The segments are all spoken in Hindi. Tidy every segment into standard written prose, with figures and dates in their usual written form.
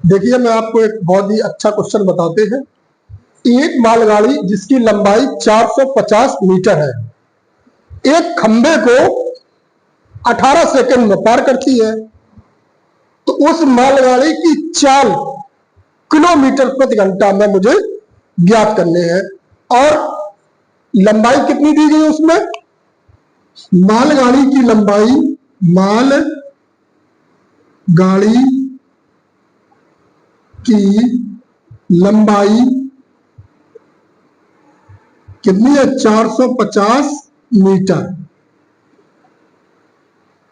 देखिए, मैं आपको एक बहुत ही अच्छा क्वेश्चन बताते हैं। एक मालगाड़ी जिसकी लंबाई 450 मीटर है, एक खंबे को 18 सेकंड में पार करती है, तो उस मालगाड़ी की चाल किलोमीटर प्रति घंटा में मुझे ज्ञात करने हैं। और लंबाई कितनी दी गई उसमें? मालगाड़ी की लंबाई, मालगाड़ी की लंबाई कितनी है? 450 मीटर।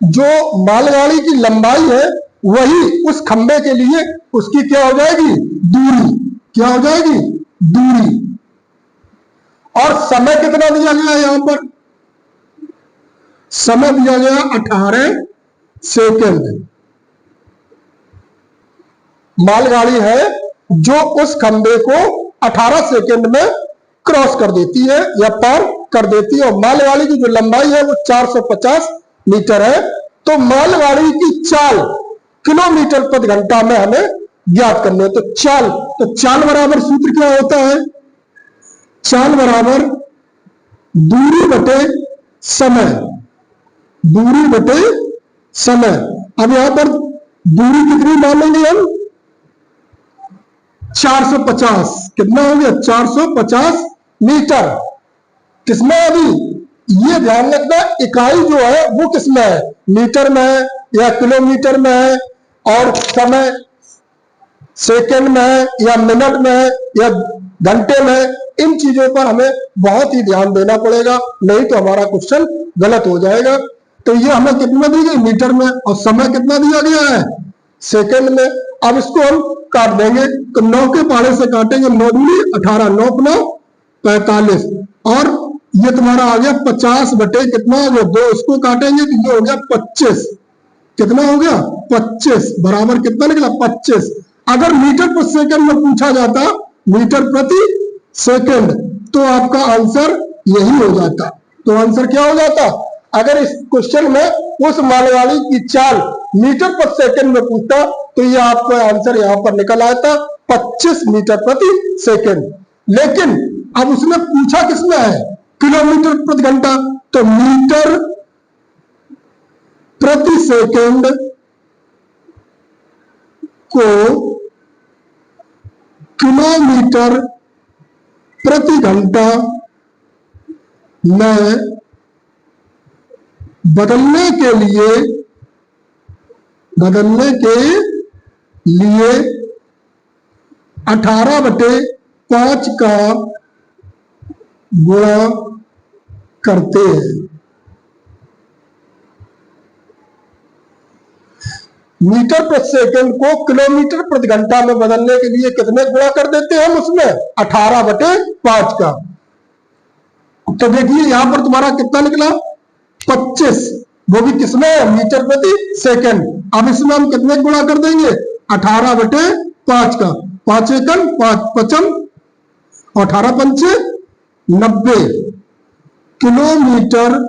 जो मालगाड़ी की लंबाई है वही उस खंबे के लिए उसकी क्या हो जाएगी? दूरी। क्या हो जाएगी? दूरी। और समय कितना दिया गया है? यहां पर समय दिया गया 18 सेकेंड। मालगाड़ी है जो उस खंबे को 18 सेकेंड में क्रॉस कर देती है या पार कर देती है। और मालगाड़ी की जो लंबाई है वो 450 मीटर है। तो मालगाड़ी की चाल किलोमीटर प्रति घंटा में हमें ज्ञात करनी है। तो चाल बराबर सूत्र क्या होता है? चाल बराबर दूरी बटे समय। दूरी बटे समय। अब यहां पर दूरी कितनी मानेंगे हम? 450। कितना हो गया? 450 मीटर। किसमें? अभी ये ध्यान रखना, इकाई जो है वो किसमें है? मीटर में है या किलोमीटर में है? और समय सेकंड में है या मिनट में है या घंटे में है? इन चीजों पर हमें बहुत ही ध्यान देना पड़ेगा, नहीं तो हमारा क्वेश्चन गलत हो जाएगा। तो ये हमें कितना दी गई? मीटर में। और समय कितना दिया गया है? सेकंड में। अब इसको हम काट देंगे, तो 9 के पहाड़े से काटेंगे। 9 दूनी 18, 9 9 45। और ये तुम्हारा आ गया 50 बटे कितना हो गया? 2। इसको काटेंगे तो ये हो गया 25। कितना हो गया? 25 बराबर कितना निकला? 25। अगर मीटर प्रति सेकंड में पूछा जाता, मीटर प्रति सेकंड, तो आपका आंसर यही हो जाता। तो आंसर क्या हो जाता? अगर इस क्वेश्चन में उस मालगाड़ी की चाल मीटर प्रति सेकंड में पूछता तो ये आपका आंसर यहां पर निकल आता 25 मीटर प्रति सेकंड। लेकिन अब उसने पूछा किसमें है? किलोमीटर प्रति घंटा। तो मीटर प्रति सेकंड को किलोमीटर प्रति घंटा में बदलने के लिए 18 बटे 5 का गुणा करते हैं। मीटर प्रति सेकंड को किलोमीटर प्रति घंटा में बदलने के लिए कितने गुणा कर देते हैं हम उसमें? 18 बटे 5 का। तो देखिए यहां पर तुम्हारा कितना निकला? 25। वो भी किसमें? मीटर प्रति सेकंड। अब इसमें हम कितने गुणा कर देंगे? 18 बटे 5 का। 5 एकम 5 पचम, 18 पंचे 90 किलोमीटर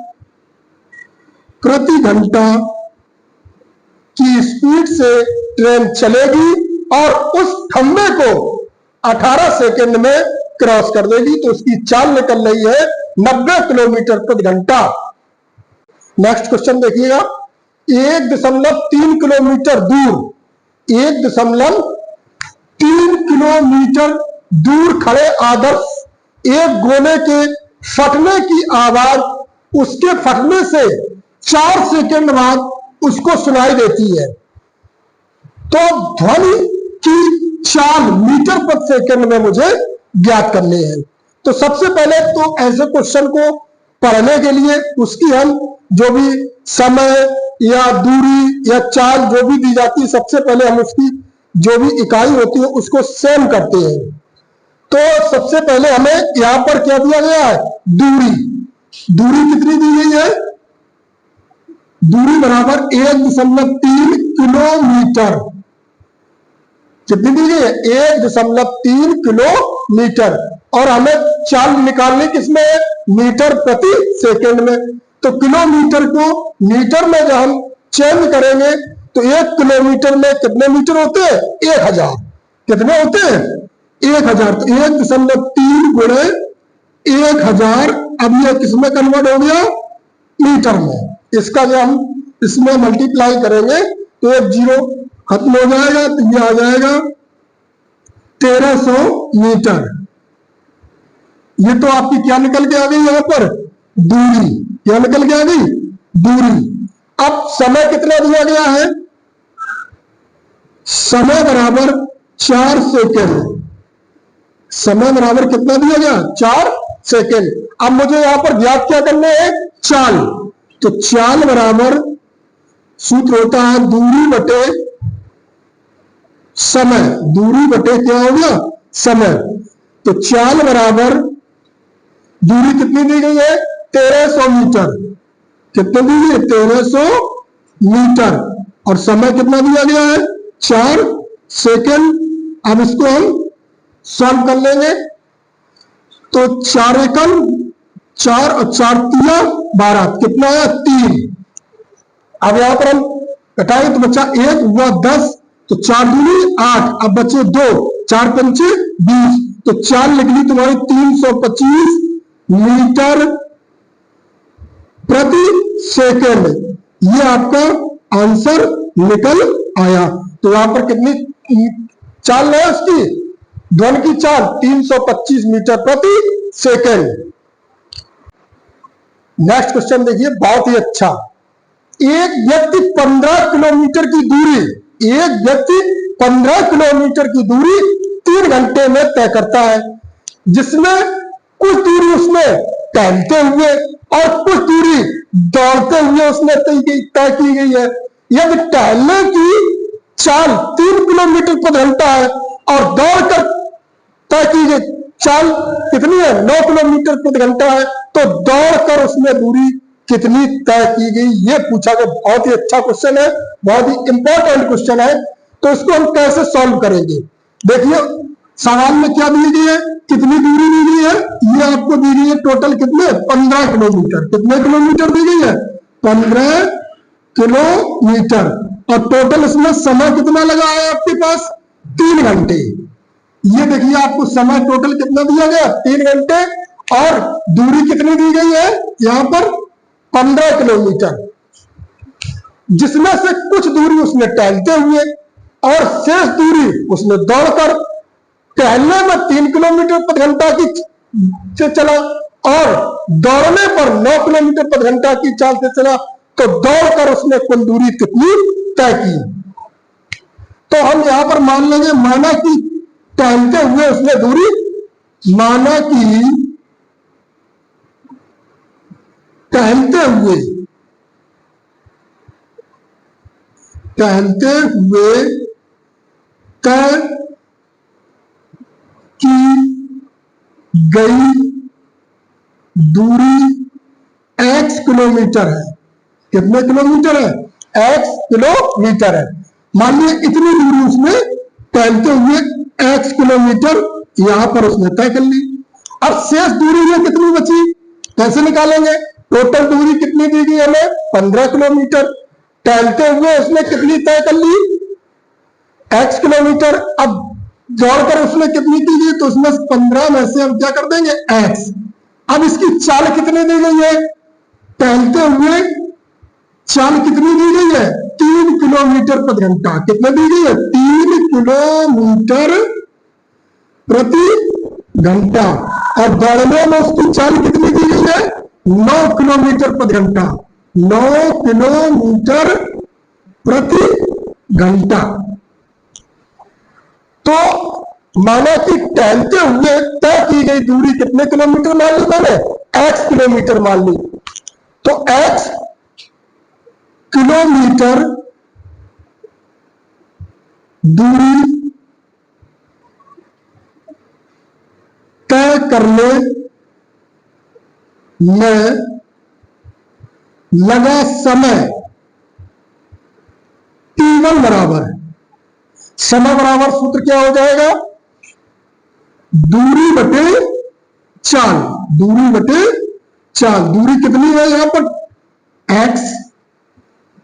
प्रति घंटा की स्पीड से ट्रेन चलेगी और उस खंबे को 18 सेकंड में क्रॉस कर देगी। तो उसकी चाल निकल रही है 90 किलोमीटर प्रति घंटा। नेक्स्ट क्वेश्चन देखिएगा। 1.3 किलोमीटर दूर, 1.3 किलोमीटर दूर खड़े आदर्श एक गोले के फटने की आवाज उसके फटने से 4 सेकंड बाद उसको सुनाई देती है। तो ध्वनि की चाल मीटर प्रति सेकंड में मुझे ज्ञात करनी है। तो सबसे पहले तो ऐसे क्वेश्चन को पढ़ने के लिए उसकी हम जो भी समय या दूरी या चाल जो भी दी जाती है, सबसे पहले हम उसकी जो भी इकाई होती है उसको सेम करते हैं। तो सबसे पहले हमें यहां पर क्या दिया गया है? दूरी। दूरी कितनी दी गई है? दूरी बराबर 1.3 किलोमीटर। कितनी दी गई है? 1.3 किलोमीटर। और हमें चाल निकालनी किसमें है? मीटर प्रति सेकंड में। तो किलोमीटर को मीटर में जब हम चेंज करेंगे तो 1 किलोमीटर में कितने मीटर होते हैं? 1000। कितने होते हैं? 1000। तो 1.3 गुणे 1000। अब ये किसमें कन्वर्ट हो गया? मीटर में। इसका जब हम इसमें मल्टीप्लाई करेंगे तो एक जीरो खत्म हो जाएगा, तो ये आ जाएगा 1300 मीटर। ये तो आपकी क्या निकल के आ गई यहां पर? दूरी। क्या निकल के आ गई? दूरी। अब समय कितना दिया गया है? समय बराबर 4 सेकेंड। समय बराबर कितना दिया गया? 4 सेकेंड। अब मुझे यहां पर ज्ञात क्या करना है? चाल। तो चाल बराबर सूत्र होता है दूरी बटे समय। दूरी बटे क्या हो गया? समय। तो चाल बराबर दूरी कितनी दी गई है? 1300 मीटर। कितनी दी गई है? 1300 मीटर। और समय कितना दिया गया है? 4 सेकेंड। अब इसको हम सॉल्व कर लेंगे। तो 4 एकम 4 और 4 तिया 12। कितना है? 3। अब यहां पर हम घटाएंगे तो बच्चा 1 हुआ 10, तो 4 दूनी 8। अब बचे 2, 4 पंचे 20। तो 4 लिख ली तुम्हारी 325 मीटर प्रति सेकेंड। ये आपका आंसर निकल आया। तो यहां पर कितनी चाल है उसकी? ध्वन की चाल 325 मीटर प्रति सेकेंड। नेक्स्ट क्वेश्चन देखिए, बहुत ही अच्छा। एक व्यक्ति 15 किलोमीटर की दूरी, एक व्यक्ति 15 किलोमीटर की दूरी 3 घंटे में तय करता है, जिसमें कुछ दूरी उसने टहलते हुए और कुछ दूरी दौड़ते हुए उसने तय की गई है। यदि टहलने की चाल 3 किलोमीटर प्रति घंटा है और दौड़कर तय की गई चाल कितनी है? 9 किलोमीटर प्रति घंटा है, तो दौड़कर उसने दूरी कितनी तय की गई? ये पूछा गया। बहुत ही अच्छा क्वेश्चन है, बहुत ही इंपॉर्टेंट क्वेश्चन है। तो इसको हम कैसे सॉल्व करेंगे? देखिए सवाल में क्या दी गई है? कितनी दूरी दी गई है? ये आपको दी गई है टोटल कितने? 15 किलोमीटर। कितने किलोमीटर दी गई है? 15 किलोमीटर। और टोटल इसमें समय कितना लगा है आपके पास? 3 घंटे। ये देखिए आपको समय टोटल कितना दिया गया? 3 घंटे। और दूरी कितनी दी गई है यहां पर? 15 किलोमीटर, जिसमें से कुछ दूरी उसने टहलते हुए और शेष दूरी उसने दौड़कर। टहलने में 3 किलोमीटर प्रति घंटा की से चला और दौड़ने पर 9 किलोमीटर प्रति घंटा की चाल से चला, तो दौड़कर उसने कुल दूरी कितनी तय की? तो हम यहां पर मान लेंगे, माना कि टहलते हुए उसने दूरी, माना कि टहलते हुए तय की गई दूरी x किलोमीटर है। कितने किलोमीटर है? x किलोमीटर है। मान लीजिए इतनी दूरी उसने टहलते हुए x किलोमीटर यहां पर उसने तय कर ली। अब शेष दूरी में कितनी बची? कैसे निकालेंगे? टोटल दूरी कितनी दी गई हमें? 15 किलोमीटर। टहलते हुए उसने कितनी तय कर ली? x kilometre. अब दौड़कर उसने कितनी की गई? तो उसमें 15 में से हम क्या कर देंगे? x। अब इसकी चाल कितनी दी गई है? टहलते हुए चाल कितनी दी गई है? 3 किलोमीटर प्रति घंटा। कितने दी गई है? 3 किलोमीटर प्रति घंटा। और दौड़ने में उसकी चाल कितनी दी गई है? 9 किलोमीटर प्रति घंटा। 9 किलोमीटर प्रति घंटा। तो माना कि टहलते हुए तय की गई दूरी कितने किलोमीटर मान ली मैंने? x किलोमीटर मान ली। तो x किलोमीटर दूरी तय करने में लगा समय t1 बराबर है। समय बराबर सूत्र क्या हो जाएगा? दूरी बटे चाल। दूरी बटे चाल। दूरी कितनी है यहां पर? x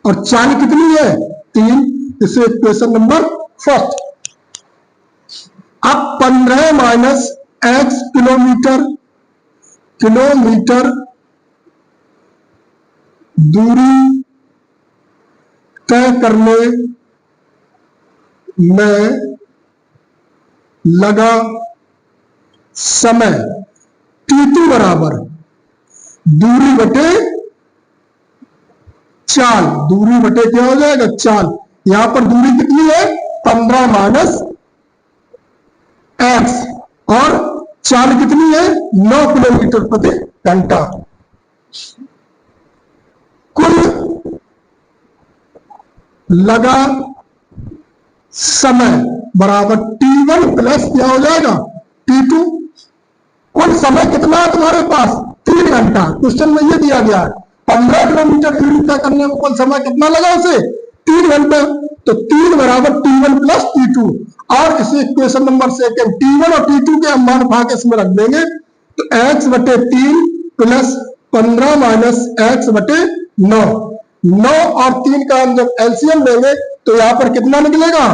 और चाल कितनी है? 3, इसे इक्वेशन नंबर फर्स्ट। अब 15 माइनस x किलोमीटर दूरी तय करने में लगा समय t2 बराबर दूरी बटे चाल। दूरी बटे क्या हो जाएगा? चाल। यहां पर दूरी कितनी है? 15 माइनस x, और चाल कितनी है? 9 किलोमीटर प्रति घंटा। कुल लगा समय बराबर t1 प्लस क्या हो जाएगा? t2। कुल समय कितना है तुम्हारे पास? 3 घंटा। क्वेश्चन में ये दिया गया है 15 किलोमीटर दूरी तय करने में कुल समय कितना लगा उसे? 3 घंटा। तो 3 बराबर t1 प्लस t2, और इसे इक्वेशन नंबर सेकंड t1 और t2 के मान उठा के इसमें रख देंगे, तो x बटे 3 प्लस 15 माइनस x बटे 9। 9 और 3 का हम जब एलसीएम लेंगे तो यहां पर कितना निकलेगा?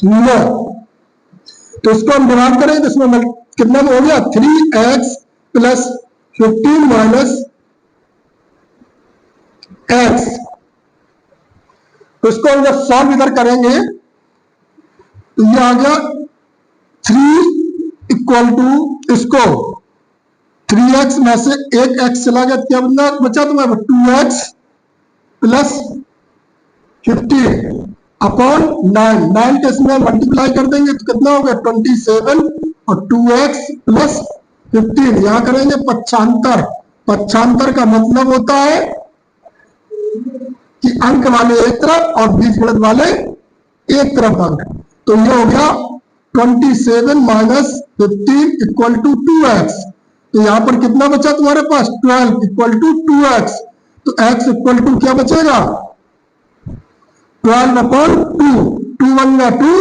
9। तो इसको हम डिवाइड करेंगे तो इसमें कितना हो गया? 3x plus 15 minus x। तो इसको हम जब सॉल्व इधर करेंगे तो ये आ गया 3 इक्वल टू, इसको 3x में से एक x चला गया, क्या बचा तुम्हारे? 2x plus 15 upon 9। 9 के इसमें मल्टीप्लाई कर देंगे तो कितना हो गया? 27, और 2x प्लस 15 यहां करेंगे 75। 75 का मतलब होता है कि अंक वाले एक तरफ और बीजगणित वाले एक तरफ अंक। तो ये हो गया 27 माइनस 15 इक्वल टू 2x। तो यहां पर कितना बचा तुम्हारे पास? 12 इक्वल टू 2x। तो x इक्वल टू क्या बचेगा? 12 अपॉन 2। 2 1 जा 2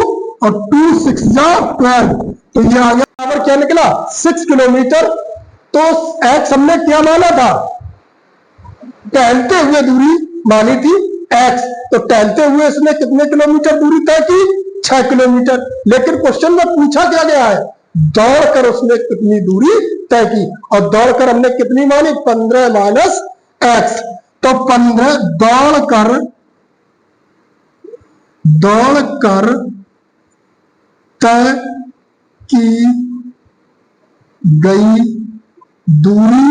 और 2 6 जा 12। तो ये आ गया बराबर क्या निकला? 6 किलोमीटर। तो x हमने क्या माना था? टहलते हुए दूरी मानी थी x। तो टहलते हुए इसने कितने किलोमीटर दूरी तय की? 6 किलोमीटर। लेकिन क्वेश्चन में पूछा क्या गया है? दौड़कर उसने कितनी दूरी तय की, और दौड़कर हमने कितनी मानी? 15 माइनस x। तो 15 दौड़कर तय की गई दूरी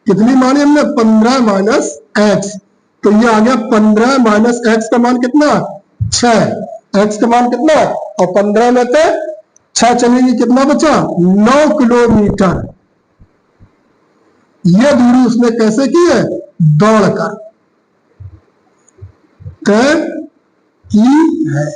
कितनी मानी हमने? 15 माइनस x। तो ये आ गया 15 माइनस x का मान कितना? 6। x का मान कितना? और 15 में से 6 चलेगी, कितना बचा? 9 किलोमीटर। यह दूरी उसने कैसे की है? दौड़कर तय की है।